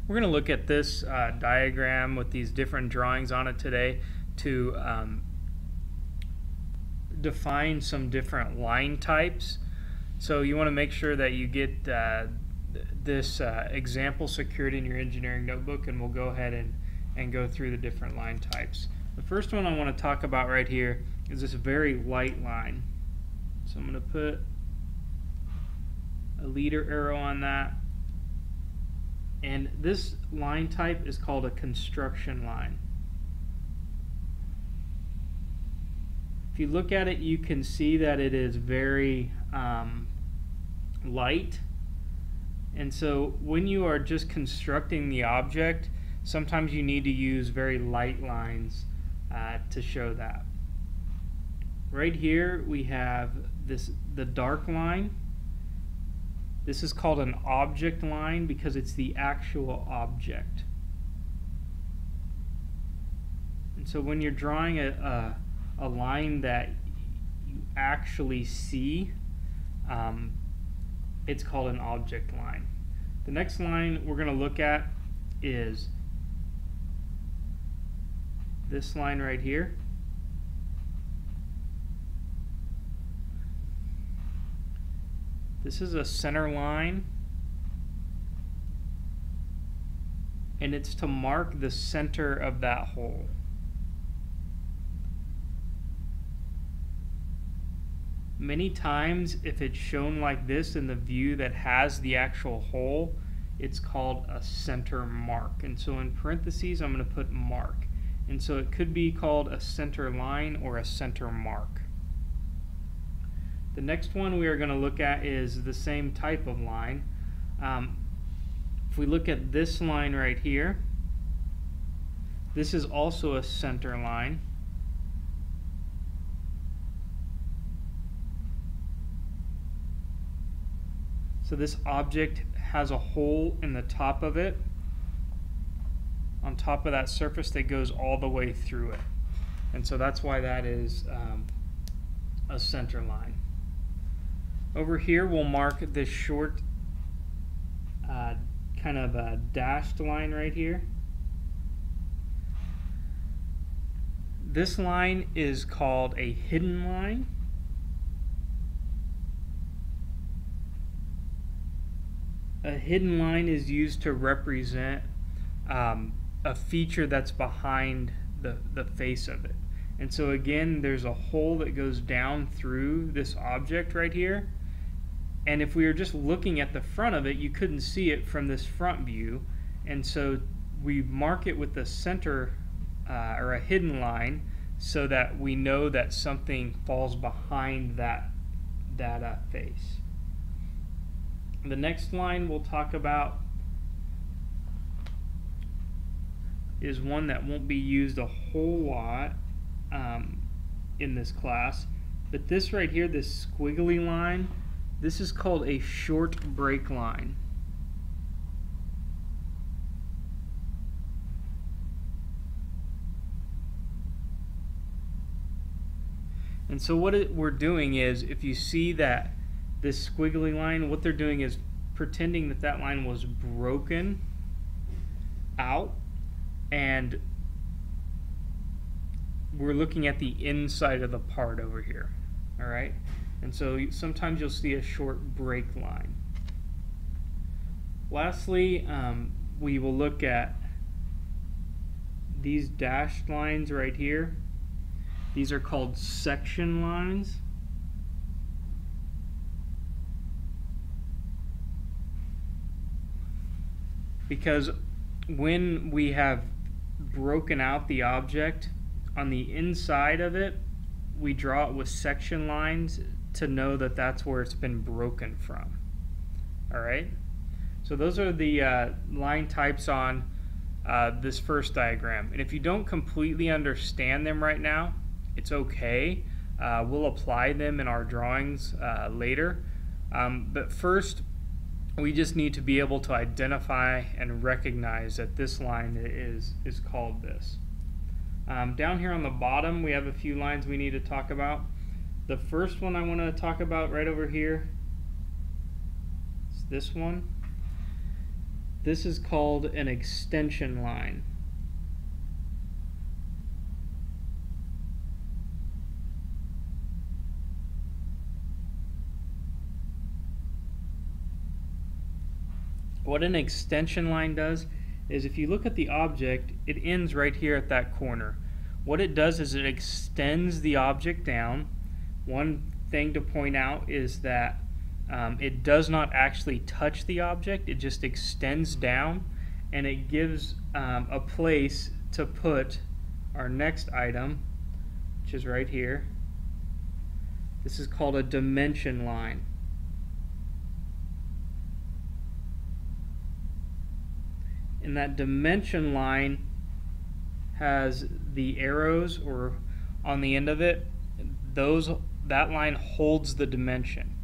We're going to look at this diagram with these different drawings on it today to define some different line types. So you want to make sure that you get this example secured in your engineering notebook, and we'll go ahead and go through the different line types. The first one I want to talk about right here is this very light line. So I'm going to put a leader arrow on that. And this line type is called a construction line. If you look at it, you can see that it is very light. And so when you are just constructing the object, sometimes you need to use very light lines to show that. Right here we have the dark line. This is called an object line because it's the actual object. And so when you're drawing a line that you actually see, it's called an object line. The next line we're going to look at is this line right here. This is a center line, and it's to mark the center of that hole. Many times, if it's shown like this in the view that has the actual hole, it's called a center mark. And so in parentheses, I'm going to put mark. And so it could be called a center line or a center mark. The next one we are going to look at is the same type of line. If we look at this line right here, this is also a center line. So this object has a hole in the top of it, on top of that surface that goes all the way through it. And so that's why that is a center line. Over here we'll mark this short kind of a dashed line right here. This line is called a hidden line. A hidden line is used to represent a feature that's behind the face of it. And so again, there's a hole that goes down through this object right here. And if we were just looking at the front of it, you couldn't see it from this front view. And so we mark it with the center or a hidden line so that we know that something falls behind that face. The next line we'll talk about is one that won't be used a whole lot in this class, but this right here, this squiggly line, this is called a short break line. And so what we're doing is, if you see that this squiggly line, what they're doing is pretending that that line was broken out, and we're looking at the inside of the part over here. Alright? And so sometimes you'll see a short break line. Lastly, we will look at these dashed lines right here. These are called section lines. Because when we have broken out the object, on the inside of it, we draw it with section lines to know that that's where it's been broken from. Alright? So those are the line types on this first diagram. And if you don't completely understand them right now, it's okay. We'll apply them in our drawings later. But first, we just need to be able to identify and recognize that this line is called this. Down here on the bottom, we have a few lines we need to talk about. The first one I want to talk about, right over here, is this one. This is called an extension line. What an extension line does is, if you look at the object, it ends right here at that corner. What it does is it extends the object down. One thing to point out is that it does not actually touch the object, it just extends down, and it gives a place to put our next item, which is right here. This is called a dimension line. And that dimension line has the arrows, or on the end of it, that line holds the dimension.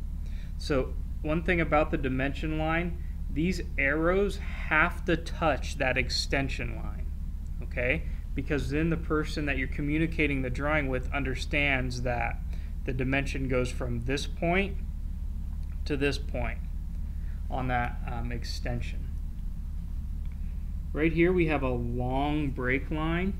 So one thing about the dimension line, these arrows have to touch that extension line, okay? Because then the person that you're communicating the drawing with understands that the dimension goes from this point to this point on that extension. Right here we have a long break line.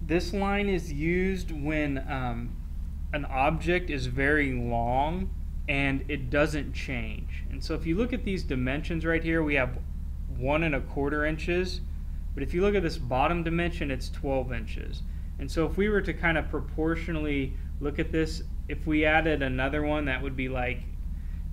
This line is used when an object is very long and it doesn't change. And so if you look at these dimensions right here, we have 1 1/4 inches, but if you look at this bottom dimension, it's 12 inches. And so if we were to kind of proportionally look at this, if we added another one, that would be like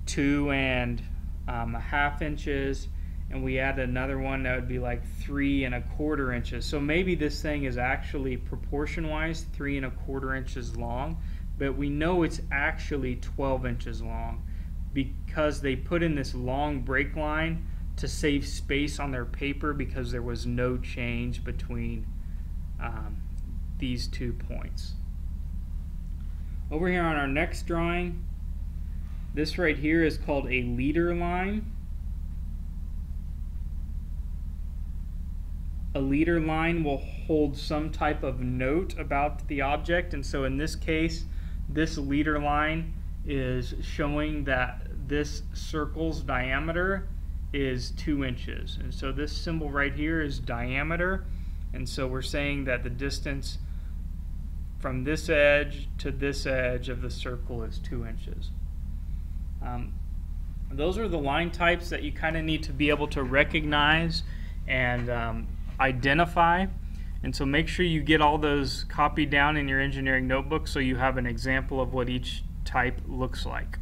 2 1/2 inches, and we add another one, that would be like 3 1/4 inches. So maybe this thing is actually proportion-wise 3 1/4 inches long, but we know it's actually 12 inches long because they put in this long break line to save space on their paper, because there was no change between these 2 points. Over here on our next drawing, this right here is called a leader line. A leader line will hold some type of note about the object, and so in this case, this leader line is showing that this circle's diameter is 2 inches. And so this symbol right here is diameter, and so we're saying that the distance from this edge to this edge of the circle is 2 inches. Those are the line types that you kind of need to be able to recognize and identify. And so make sure you get all those copied down in your engineering notebook so you have an example of what each type looks like.